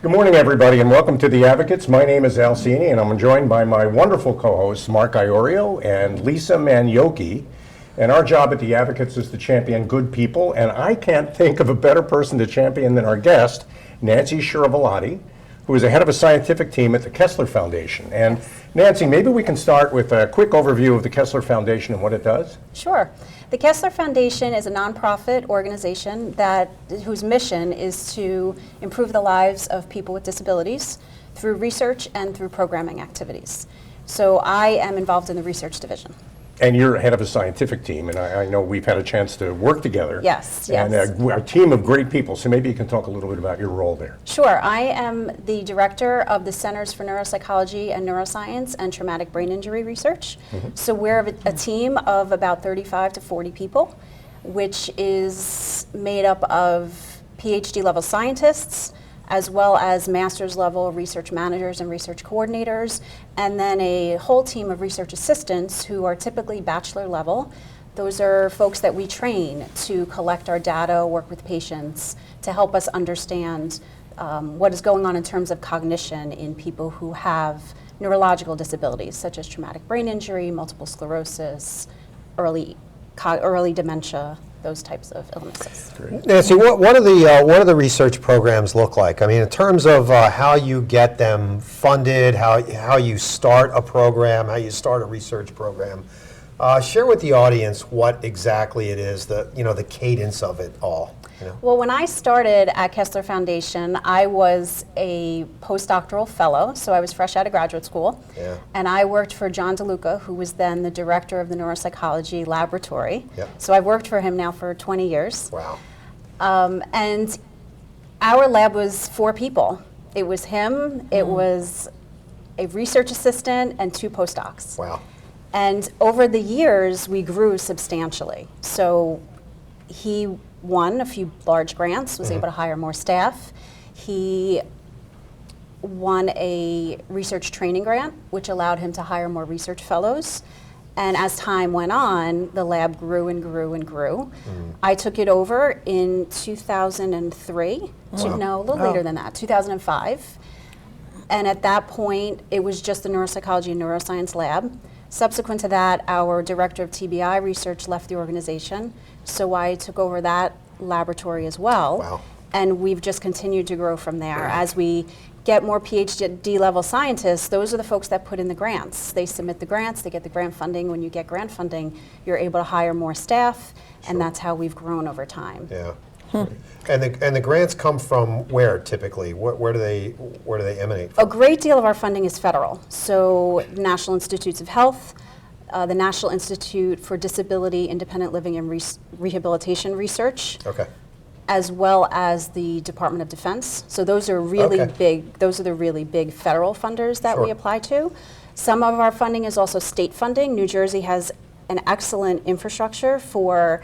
Good morning, everybody, and welcome to The Advocates. My name is Al Cini, and I'm joined by my wonderful co-hosts, Mark Iorio and Lisa Manioki. And our job at The Advocates is to champion good people, and I can't think of a better person to champion than our guest, Nancy Chiaravalotti, who is the head of a scientific team at the Kessler Foundation. And Nancy, maybe we can start with a quick overview of the Kessler Foundation and what it does. Sure. The Kessler Foundation is a nonprofit organization whose mission is to improve the lives of people with disabilities through research and through programming activities. So I am involved in the research division. And you're head of a scientific team, and I know we've had a chance to work together. Yes, and yes. a team of great people, so maybe you can talk a little bit about your role there. Sure. I am the director of the Centers for Neuropsychology and Neuroscience and Traumatic Brain Injury Research. So we're a team of about 35 to 40 people, which is made up of PhD level scientists, as well as master's level research managers and research coordinators, and then a whole team of research assistants who are typically bachelor level. Those are folks that we train to collect our data, work with patients, to help us understand what is going on in terms of cognition in people who have neurological disabilities, such as traumatic brain injury, multiple sclerosis, early dementia, those types of illnesses. Great. Nancy, what do the research programs look like? I mean, in terms of how you get them funded, how you start a program, how you start a research program, share with the audience what exactly it is, the cadence of it all. You know? Well, when I started at Kessler Foundation, I was a postdoctoral fellow, so I was fresh out of graduate school. Yeah. And I worked for John DeLuca, who was then the director of the neuropsychology laboratory. Yep. So I've worked for him now for 20 years. Wow. And our lab was 4 people. It was him, it was a research assistant, and 2 postdocs. Wow. And over the years, we grew substantially. So he won a few large grants, was able to hire more staff. He won a research training grant, which allowed him to hire more research fellows. And as time went on, the lab grew and grew and grew. I took it over in 2003, no, a little later than that, 2005. And at that point, it was just the neuropsychology and neuroscience lab. Subsequent to that, our director of TBI research left the organization, so I took over that laboratory as well. Wow. And we've just continued to grow from there. As we get more PhD level scientists, those are the folks that put in the grants. They submit the grants, they get the grant funding. When you get grant funding, you're able to hire more staff, and that's how we've grown over time. Yeah. And the grants come from where typically? Where do they emanate from? A great deal of our funding is federal. So National Institutes of Health, the National Institute for Disability, Independent Living and Rehabilitation Research, Okay. as well as the Department of Defense. So those are really big, those are the really big federal funders that we apply to. Some of our funding is also state funding. New Jersey has an excellent infrastructure for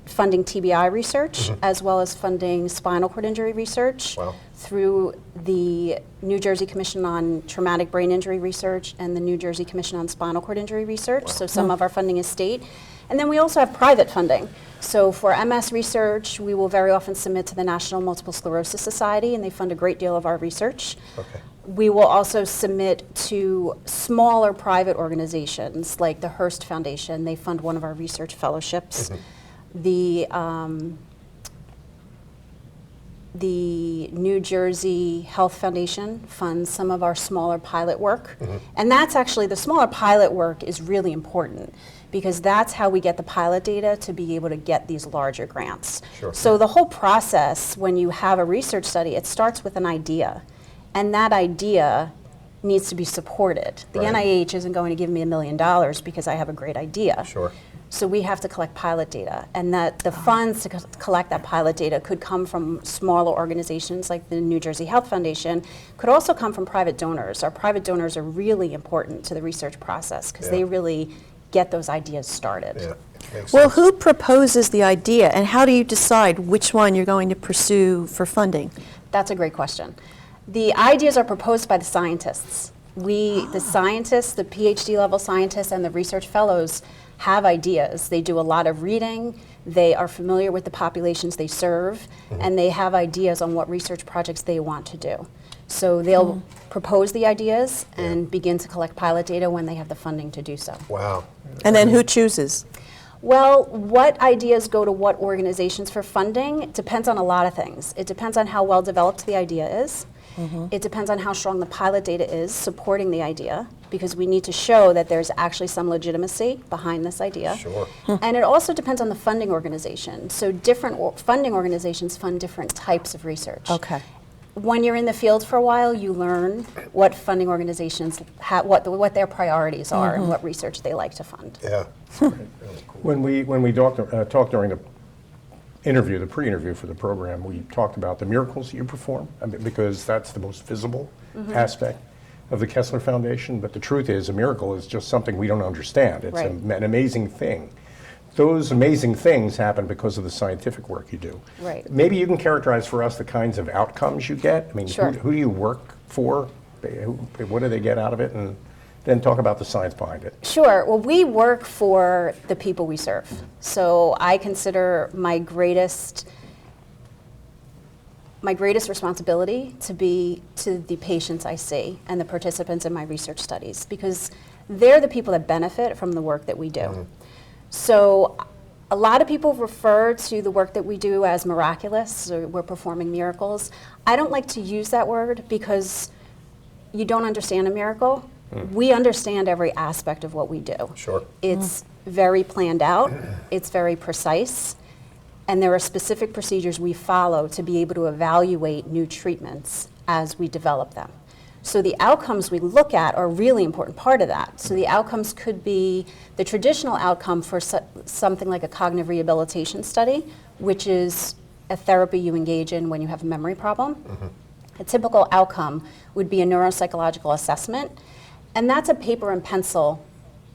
funding TBI research, as well as funding spinal cord injury research through the New Jersey Commission on Traumatic Brain Injury Research and the New Jersey Commission on Spinal Cord Injury Research. So some of our funding is state. And then we also have private funding. So for MS research, we will very often submit to the National Multiple Sclerosis Society, and they fund a great deal of our research. Okay. We will also submit to smaller private organizations like the Hearst Foundation. They fund one of our research fellowships. The New Jersey Health Foundation funds some of our smaller pilot work. And that's actually, the smaller pilot work is really important because that's how we get the pilot data to be able to get these larger grants. Sure. So the whole process, when you have a research study, it starts with an idea. And that idea needs to be supported. The NIH isn't going to give me $1 million because I have a great idea. Sure. So we have to collect pilot data, and that the funds to collect that pilot data could come from smaller organizations like the New Jersey Health Foundation, could also come from private donors. Our private donors are really important to the research process because they really get those ideas started. Yeah. Makes Well, sense. who proposes the idea, and how do you decide which one you're going to pursue for funding? That's a great question. The ideas are proposed by the scientists. The scientists, the PhD level scientists and the research fellows have ideas. They do a lot of reading, they are familiar with the populations they serve, and they have ideas on what research projects they want to do. So they'll propose the ideas and begin to collect pilot data when they have the funding to do so. Wow. And then who chooses? Well, what ideas go to what organizations for funding depends on a lot of things. It depends on how well developed the idea is. It depends on how strong the pilot data is supporting the idea, because we need to show that there's actually some legitimacy behind this idea. Sure. And it also depends on the funding organization. So different funding organizations fund different types of research. Okay. When you're in the field for a while, you learn what funding organizations have, what their priorities are, and what research they like to fund. Yeah. When we talked during the interview, the pre-interview for the program, we talked about the miracles that you perform, because that's the most visible aspect of the Kessler Foundation. But the truth is, a miracle is just something we don't understand. It's Right. an amazing thing. Those amazing things happen because of the scientific work you do. Right. Maybe you can characterize for us the kinds of outcomes you get. I mean, Sure. who do you work for? What do they get out of it? And then talk about the science behind it. Sure. Well, we work for the people we serve. So I consider my greatest responsibility to be to the patients I see and the participants in my research studies, because they're the people that benefit from the work that we do. So a lot of people refer to the work that we do as miraculous, or we're performing miracles. I don't like to use that word because you don't understand a miracle. We understand every aspect of what we do. Sure. It's very planned out, it's very precise, and there are specific procedures we follow to be able to evaluate new treatments as we develop them. So the outcomes we look at are a really important part of that. So the outcomes could be the traditional outcome for something like a cognitive rehabilitation study, which is a therapy you engage in when you have a memory problem. A typical outcome would be a neuropsychological assessment, and that's a paper and pencil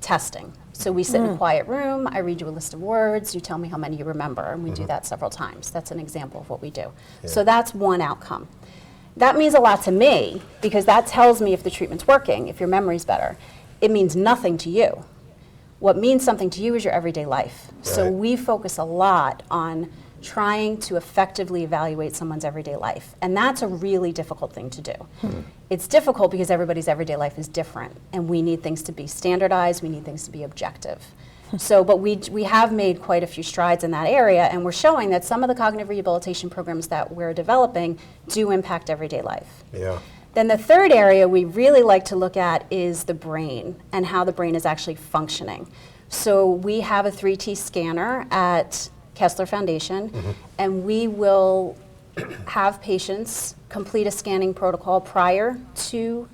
testing. So we sit in a quiet room, I read you a list of words, you tell me how many you remember, and we do that several times. That's an example of what we do. So that's one outcome. That means a lot to me, because that tells me if the treatment's working, if your memory's better. It means nothing to you. What means something to you is your everyday life. So Right. we focus a lot on trying to effectively evaluate someone's everyday life. And that's a really difficult thing to do. It's difficult because everybody's everyday life is different, and we need things to be standardized, we need things to be objective. So, but we have made quite a few strides in that area, and we're showing that some of the cognitive rehabilitation programs that we're developing do impact everyday life. Yeah. Then the third area we really like to look at is the brain and how the brain is actually functioning. So we have a 3T scanner at Kessler Foundation, and we will have patients complete a scanning protocol prior to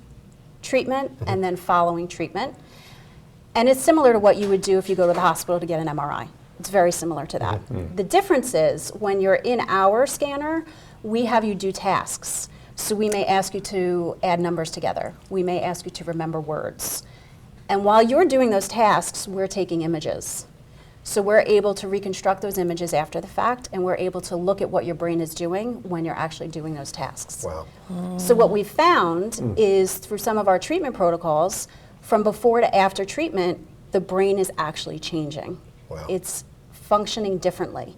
treatment and then following treatment. And it's similar to what you would do if you go to the hospital to get an MRI. It's very similar to that. The difference is when you're in our scanner, we have you do tasks. So we may ask you to add numbers together. We may ask you to remember words. And while you're doing those tasks, we're taking images. So we're able to reconstruct those images after the fact, and we're able to look at what your brain is doing when you're actually doing those tasks. Wow. So what we've found is through some of our treatment protocols, from before to after treatment, the brain is actually changing. Wow. It's functioning differently.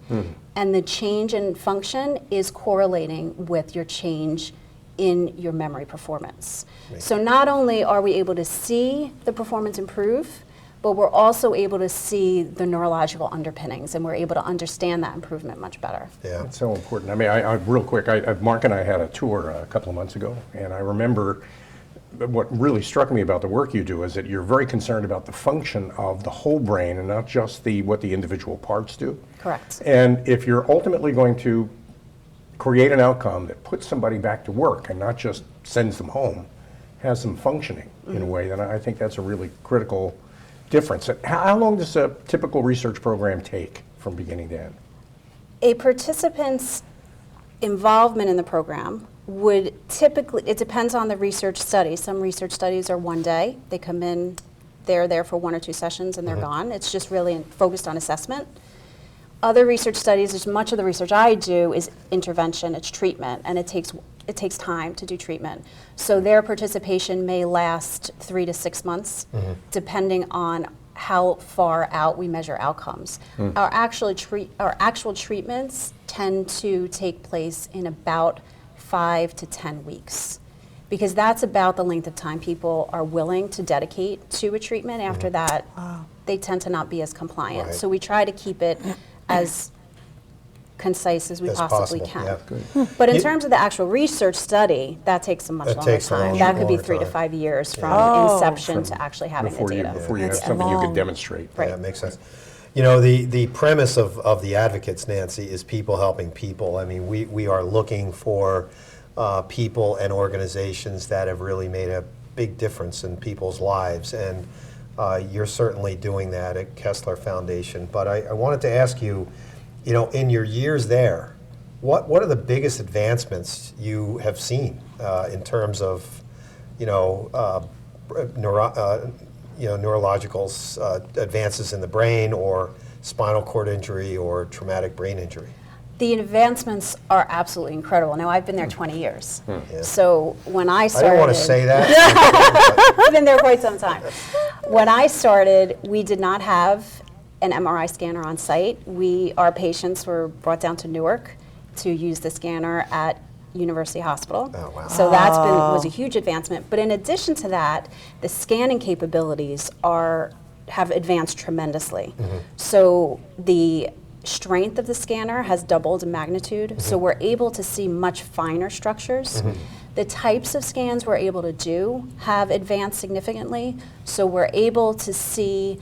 And the change in function is correlating with your change in your memory performance. So not only are we able to see the performance improve, but we're also able to see the neurological underpinnings, and we're able to understand that improvement much better. Yeah. It's so important. I mean, real quick, Mark and I had a tour a couple of months ago, and I remember what really struck me about the work you do is that you're very concerned about the function of the whole brain and not just what the individual parts do. Correct. And if you're ultimately going to create an outcome that puts somebody back to work and not just sends them home, has them functioning in a way, then I think that's a really critical difference. How long does a typical research program take from beginning to end? A participant's involvement in the program would typically, it depends on the research study. Some research studies are one day. They come in, they're there for 1 or 2 sessions and they're gone. It's just really focused on assessment. Other research studies, as much of the research I do is intervention, it's treatment, and it takes time to do treatment. So their participation may last 3 to 6 months, depending on how far out we measure outcomes. Our actual treatments tend to take place in about 5 to 10 weeks. because that's about the length of time people are willing to dedicate to a treatment. After that, they tend to not be as compliant. Right. So we try to keep it as concise as we As possibly possible, can. yeah. But in terms of the actual research study, that takes a much That longer takes a time. much That could be longer 3 to time. 5 years from Oh. inception to actually having the Before you, data. before you have That's something you long. could demonstrate. Right. Yeah, it makes sense. You know, the premise of the advocates, Nancy, is people helping people. I mean, we are looking for people and organizations that have really made a big difference in people's lives, and you're certainly doing that at Kessler Foundation. But I wanted to ask you, you know, in your years there, what are the biggest advancements you have seen in terms of, neurological advances in the brain, or spinal cord injury, or traumatic brain injury? The advancements are absolutely incredible. Now, I've been there 20 years. Yeah. So when I I started... don't want to say that. I've been there quite some time. When I started, we did not have an MRI scanner on site. Our patients were brought down to Newark to use the scanner at University Hospital. Oh, wow. So that's was a huge advancement. But in addition to that, the scanning capabilities have advanced tremendously. So the strength of the scanner has doubled in magnitude, so we're able to see much finer structures. The types of scans we're able to do have advanced significantly, so we're able to see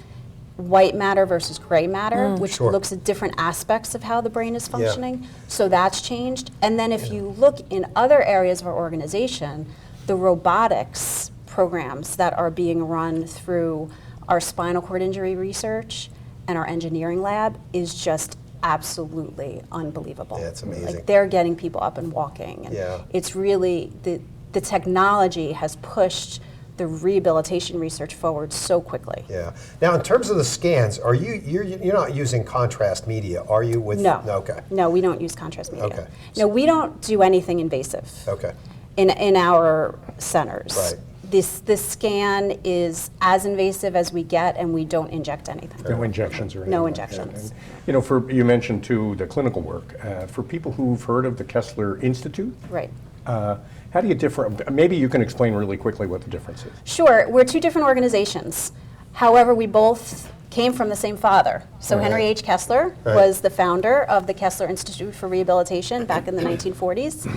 white matter versus gray matter, which Sure. looks at different aspects of how the brain is functioning. So that's changed. And then if you look in other areas of our organization, the robotics programs that are being run through our spinal cord injury research and our engineering lab is just absolutely unbelievable. Yeah, it's amazing. Like, they're getting people up and walking. And Yeah. it's really, the technology has pushed the rehabilitation research forward so quickly. Yeah. Now, in terms of the scans, you're not using contrast media, are you? No. Okay. No, we don't use contrast media. Okay. No, we don't do anything invasive Okay. in our centers. Right. This scan is as invasive as we get, and we don't inject anything. No injections or anything. No like that. injections. And, you know, you mentioned too the clinical work. For people who've heard of the Kessler Institute, Right. how do you differ? Maybe you can explain really quickly what the difference is. Sure, we're two different organizations. However, we both came from the same father. So Right. Henry H. Kessler Right. was the founder of the Kessler Institute for Rehabilitation back in the 1940s.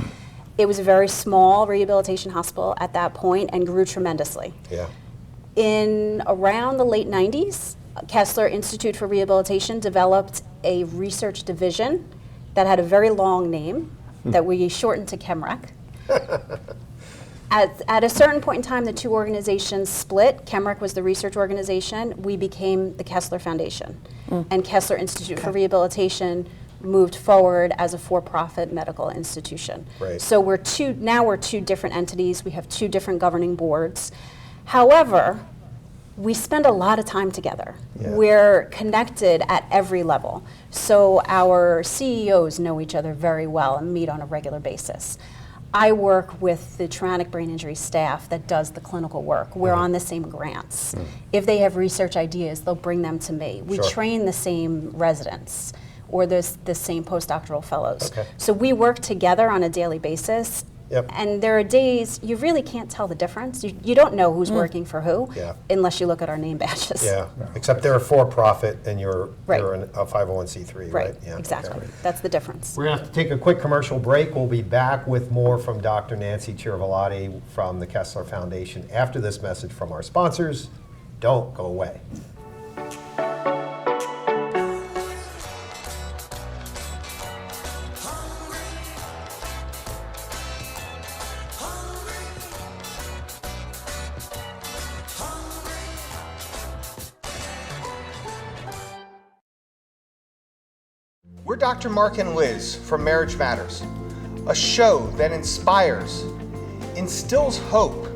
It was a very small rehabilitation hospital at that point and grew tremendously. Yeah. In around the late 90s, Kessler Institute for Rehabilitation developed a research division that had a very long name that we shortened to ChemRec. At a certain point in time, the two organizations split. ChemRec was the research organization. We became the Kessler Foundation. And Kessler Institute for Rehabilitation moved forward as a for-profit medical institution. Right. So we're two different entities. We have two different governing boards. However, we spend a lot of time together. Yeah. We're connected at every level. So our CEOs know each other very well and meet on a regular basis. I work with the traumatic brain injury staff that does the clinical work. We're on the same grants. If they have research ideas, they'll bring them to me. We Sure. train the same residents or the same postdoctoral fellows. Okay. So we work together on a daily basis. Yep. And there are days you really can't tell the difference. You don't know who's working for who Yeah. unless you look at our name badges. Yeah. Except they're a for-profit and you're Right. a 501c3, right? Right, Yeah. exactly. Okay. That's the difference. We're going to have to take a quick commercial break. We'll be back with more from Dr. Nancy Chiaravalotti from the Kessler Foundation after this message from our sponsors. Don't go away. We're Dr. Mark and Liz from Marriage Matters, a show that inspires, instills hope,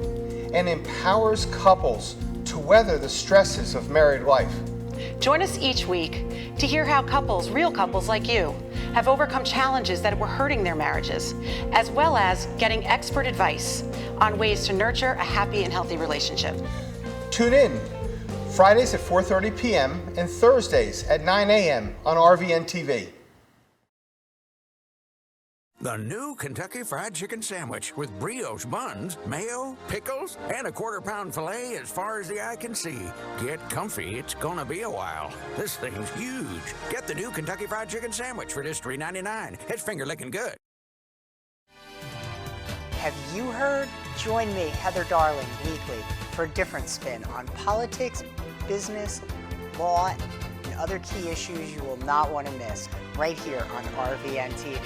and empowers couples to weather the stresses of married life. Join us each week to hear how couples, real couples like you, have overcome challenges that were hurting their marriages, as well as getting expert advice on ways to nurture a happy and healthy relationship. Tune in Fridays at 4:30 p.m. and Thursdays at 9 a.m. on RVN TV. The new Kentucky Fried Chicken Sandwich with brioche buns, mayo, pickles, and a quarter-pound filet as far as the eye can see. Get comfy, it's gonna be a while. This thing's huge. Get the new Kentucky Fried Chicken Sandwich for just $3.99. It's finger-licking good. Have you heard? Join me, Heather Darling, weekly for a different spin on politics, business, law, and other key issues you will not want to miss right here on RVN TV.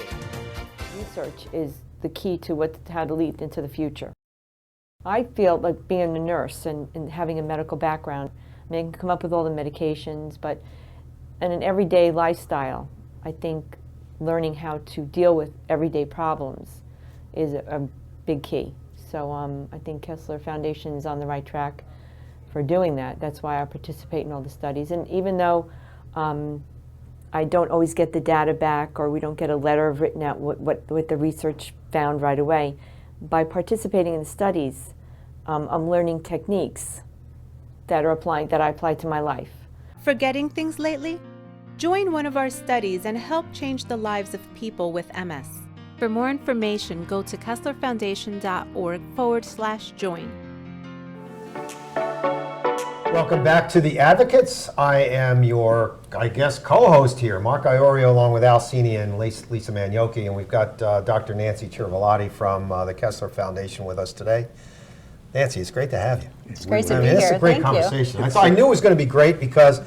Research is the key to how to lead into the future. I feel like being a nurse and having a medical background, I mean, I can come up with all the medications, but in an everyday lifestyle, I think learning how to deal with everyday problems is a big key. So I think Kessler Foundation is on the right track for doing that. That's why I participate in all the studies. And even though I don't always get the data back, or we don't get a letter written out what the research found right away, by participating in the studies, I'm learning techniques that I apply to my life. Forgetting things lately? Join one of our studies and help change the lives of people with MS. For more information, go to kesslerfoundation.org/join. Welcome back to The Advocates. I am your, co-host here, Mark Iorio, along with Al Cini and Lisa Maniocchi, and we've got Dr. Nancy Chiaravalotti from the Kessler Foundation with us today. Nancy, it's great to have you. It's great to be It's here. a great Thank conversation. you. I knew it was going to be great because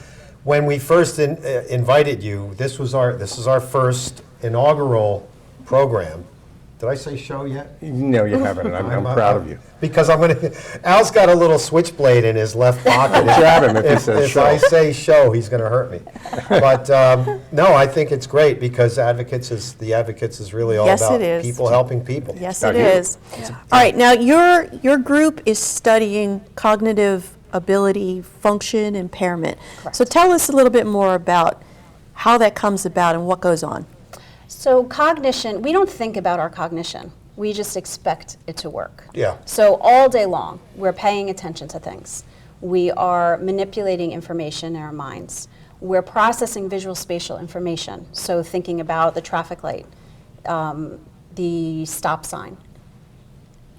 when we first invited you, this is our first inaugural program. Did I say show yet? No, you haven't, and I'm proud of you. Because Al's got a little switchblade in his left pocket. Grab him if he says if show. I say show, he's going to hurt me. But no, I think it's great because the Advocates is really all Yes, about it is. people helping people. Yes, Got it you. is. All right, now your group is studying cognitive ability, function, impairment. So tell us a little bit more about how that comes about and what goes on. So cognition, we don't think about our cognition. We just expect it to work. Yeah. So all day long, we're paying attention to things. We are manipulating information in our minds. We're processing visual spatial information. So thinking about the traffic light, the stop sign,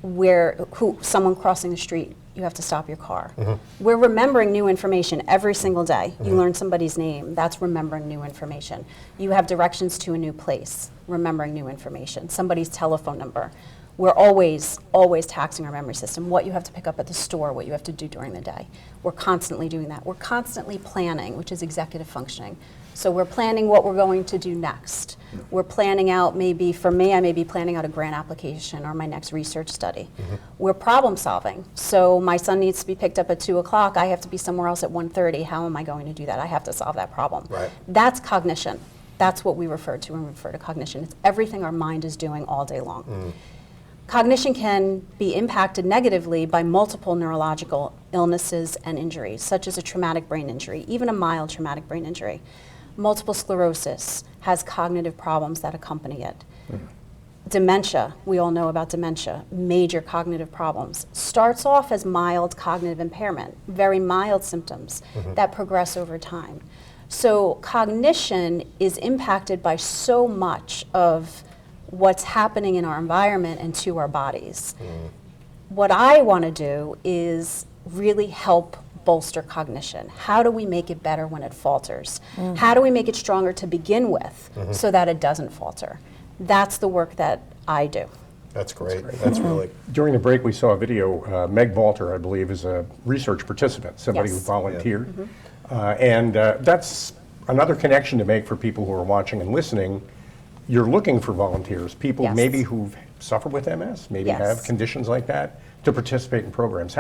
someone crossing the street, you have to stop your car. Mm-hmm. We're remembering new information every single day. Mm-hmm. You learn somebody's name, that's remembering new information. You have directions to a new place, remembering new information. Somebody's telephone number. We're always taxing our memory system. What you have to pick up at the store, what you have to do during the day. We're constantly doing that. We're constantly planning, which is executive functioning. So we're planning what we're going to do next. We're planning out, maybe for me, I may be planning out a grant application or my next research study. Mm-hmm. We're problem solving. So my son needs to be picked up at 2 o'clock. I have to be somewhere else at 1:30. How am I going to do that? I have to solve that problem. Right. That's cognition. That's what we refer to when we refer to cognition. It's everything our mind is doing all day long. Mm. Cognition can be impacted negatively by multiple neurological illnesses and injuries, such as a traumatic brain injury, even a mild traumatic brain injury. Multiple sclerosis has cognitive problems that accompany it. Mm. Dementia, we all know about dementia, major cognitive problems. Starts off as mild cognitive impairment, very mild symptoms that progress over time. So cognition is impacted by so much of what's happening in our environment and to our bodies. Mm. What I want to do is really help bolster cognition. How do we make it better when it falters? Mm. How do we make it stronger to begin with so that it doesn't falter? That's the work that I do. That's great. That's really... During the break, we saw a video. Meg Valter, I believe, is a research participant, somebody who volunteered. Yeah. And that's another connection to make for people who are watching and listening. You're looking for volunteers, people maybe who've suffered with MS, maybe have conditions like that, to participate in programs.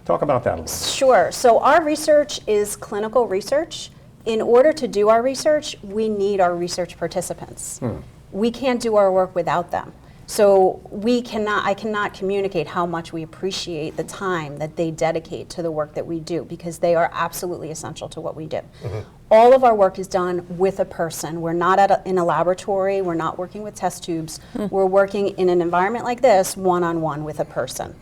Talk about that a little bit. Sure. So our research is clinical research. In order to do our research, we need our research participants. We can't do our work without them. So I cannot communicate how much we appreciate the time that they dedicate to the work that we do, because they are absolutely essential to what we do. All of our work is done with a person. We're not in a laboratory. We're not working with test tubes. We're working in an environment like this, one-on-one with a person.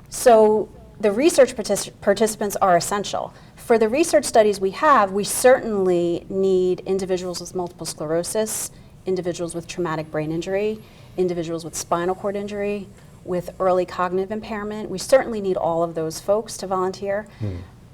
So the research participants are essential. For the research studies we have, we certainly need individuals with multiple sclerosis, individuals with traumatic brain injury, individuals with spinal cord injury, with early cognitive impairment. We certainly need all of those folks to volunteer,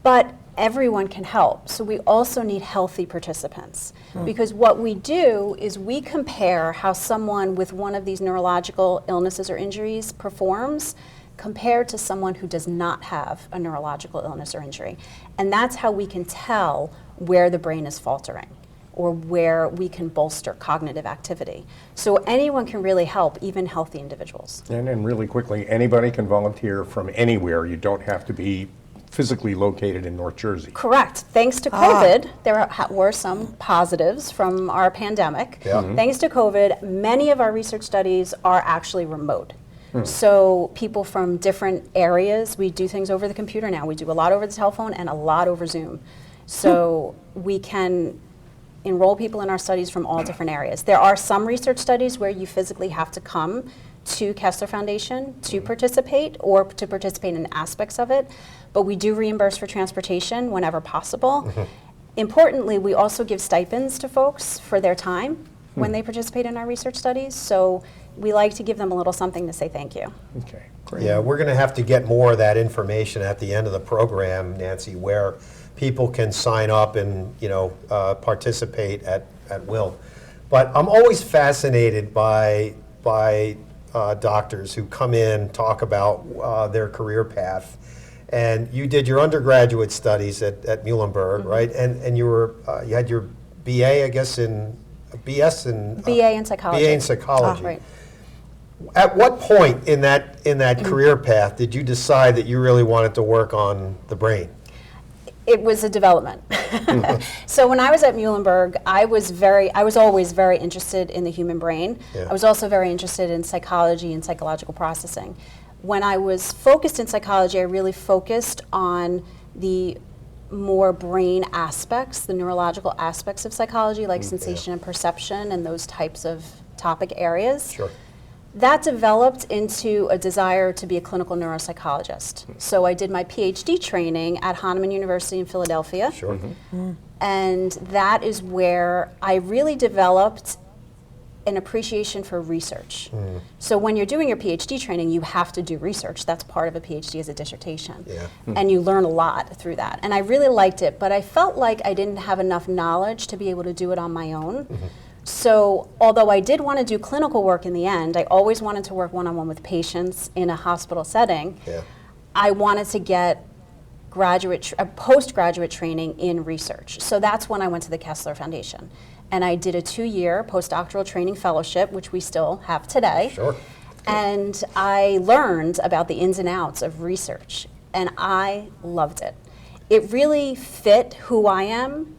but everyone can help. So we also need healthy participants, because what we do is we compare how someone with one of these neurological illnesses or injuries performs compared to someone who does not have a neurological illness or injury. And that's how we can tell where the brain is faltering or where we can bolster cognitive activity. So anyone can really help, even healthy individuals. And really quickly, anybody can volunteer from anywhere. You don't have to be physically located in North Jersey. Correct. Thanks to COVID, there were some positives from our pandemic. Thanks to COVID, many of our research studies are actually remote. So people from different areas, we do things over the computer now. We do a lot over the telephone and a lot over Zoom. So we can enroll people in our studies from all different areas. There are some research studies where you physically have to come to Kessler Foundation to participate or to participate in aspects of it, but we do reimburse for transportation whenever possible. Importantly, we also give stipends to folks for their time when they participate in our research studies, so we like to give them a little something to say thank you. Okay, great. Yeah, we're going to have to get more of that information at the end of the program, Nancy, where people can sign up and, you know, participate at will. But I'm always fascinated by doctors who come in, talk about their career path. And you did your undergraduate studies at Muhlenberg, right? And you had your BA, I guess, in BS in BA in psychology. BA in psychology. Right. At what point in that career path did you decide that you really wanted to work on the brain? It was a development. So when I was at Muhlenberg, I was always very interested in the human brain. Yeah. I was also very interested in psychology and psychological processing. When I was focused in psychology, I really focused on the more brain aspects, the neurological aspects of psychology, like sensation and perception and those types of topic areas. Sure. That developed into a desire to be a clinical neuropsychologist. So I did my PhD training at Hahnemann University in Philadelphia. Sure. And that is where I really developed an appreciation for research. So when you're doing your PhD training, you have to do research. That's part of a PhD as a dissertation. Yeah. And you learn a lot through that. And I really liked it, but I felt like I didn't have enough knowledge to be able to do it on my own. So although I did want to do clinical work in the end, I always wanted to work one-on-one with patients in a hospital setting. Yeah. I wanted to get postgraduate training in research. So that's when I went to the Kessler Foundation. And I did a 2-year postdoctoral training fellowship, which we still have today. Sure. And I learned about the ins and outs of research, and I loved it. It really fit who I am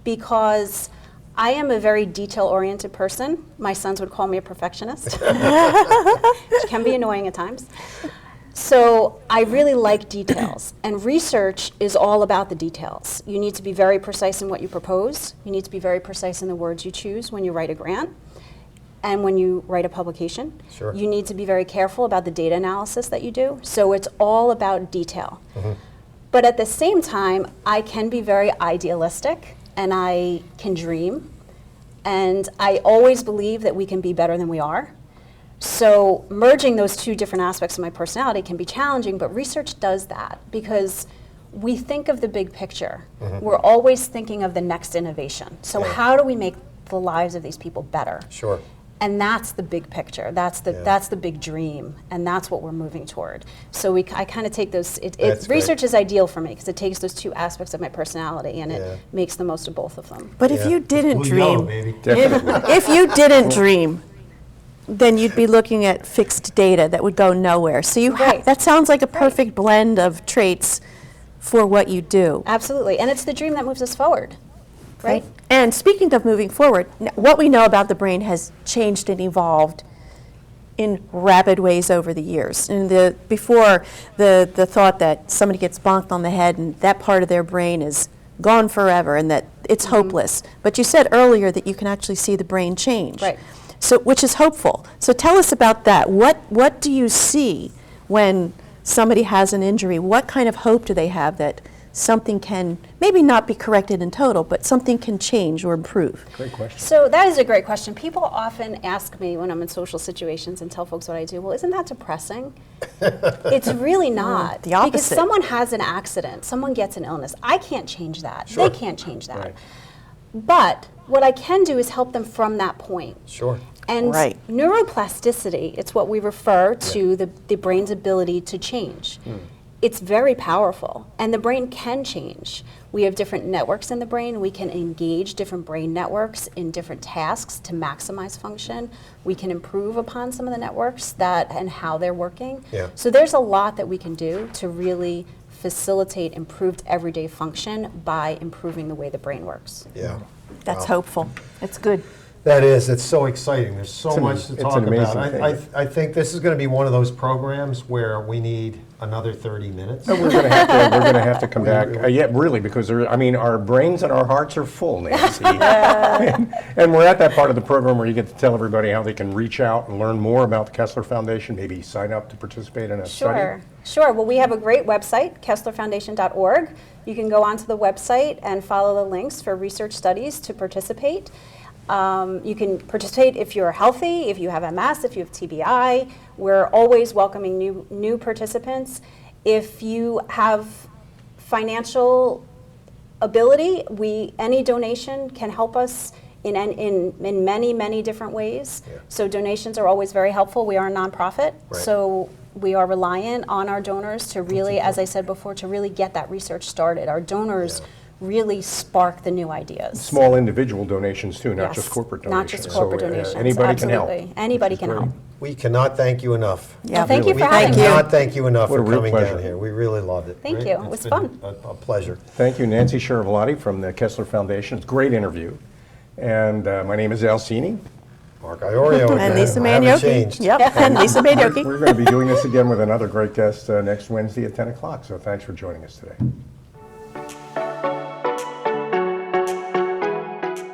because I am a very detail-oriented person. My sons would call me a perfectionist, which can be annoying at times. So I really like details, and research is all about the details. You need to be very precise in what you propose. You need to be very precise in the words you choose when you write a grant and when you write a publication. Sure. You need to be very careful about the data analysis that you do. So it's all about detail. But at the same time, I can be very idealistic, and I can dream, and I always believe that we can be better than we are. So merging those two different aspects of my personality can be challenging, but research does that because we think of the big picture. We're always thinking of the next innovation. So how do we make the lives of these people better? Sure. And that's the big picture. That's the big dream, and that's what we're moving toward. So I kind of take those. Research is ideal for me because it takes those two aspects of my personality and it makes the most of both of them. But if you didn't dream, baby. if you didn't dream, then you'd be looking at fixed data that would go nowhere. So that sounds like a perfect blend of traits for what you do. Absolutely, and it's the dream that moves us forward, right? And speaking of moving forward, what we know about the brain has changed and evolved in rapid ways over the years. And before the thought that somebody gets bonked on the head and that part of their brain is gone forever and that it's hopeless. But you said earlier that you can actually see the brain change. Right. So, which is hopeful. So tell us about that. What do you see when somebody has an injury? What kind of hope do they have that something can maybe not be corrected in total, but something can change or improve? Great question. So that is a great question. People often ask me when I'm in social situations and tell folks what I do, well, isn't that depressing? It's really not. The Because opposite. someone has an accident, someone gets an illness. I can't change that. Sure. They can't change that. Right. But what I can do is help them from that point. Sure. And Right. neuroplasticity, it's what we refer to the brain's ability to change. It's very powerful, and the brain can change. We have different networks in the brain. We can engage different brain networks in different tasks to maximize function. We can improve upon some of the networks that and how they're working. Yeah. So there's a lot that we can do to really facilitate improved everyday function by improving the way the brain works. Yeah. That's Wow. hopeful. It's good. That is, it's so exciting. There's so much to it's talk an amazing about. thing. I think this is going to be one of those programs where we need another 30 minutes. We're going to have to come back. Yeah, really, because our brains and our hearts are full, Nancy. and we're at that part of the program where you get to tell everybody how they can reach out and learn more about the Kessler Foundation, maybe sign up to participate in a study. Sure. Well, we have a great website, kesslerfoundation.org. You can go onto the website and follow the links for research studies to participate. You can participate if you're healthy, if you have MS, if you have TBI. We're always welcoming new participants. If you have financial ability, any donation can help us in many different ways. Yeah. So donations are always very helpful. We are a nonprofit, Right. so we are reliant on our donors to really, as I said before, to really get that research started. Our donors really spark the new ideas. Small individual donations too, not Yes, just corporate donations. Not just corporate So, donations. anybody can help. Absolutely. Anybody which is can great. help. We cannot thank you enough. Yeah. Well, thank you We for having me. cannot thank you enough What a for real coming pleasure. down here. We really loved it. Thank Right? you. It It's was been fun. A pleasure. Thank you, Nancy Chiaravalotti from the Kessler Foundation. It's a great interview. And my name is Alcini. Mark Iorio again. And Lisa I haven't Manioki. changed. Yep, and Lisa Manioki. We're going to be doing this again with another great guest next Wednesday at 10 o'clock. So thanks for joining us today.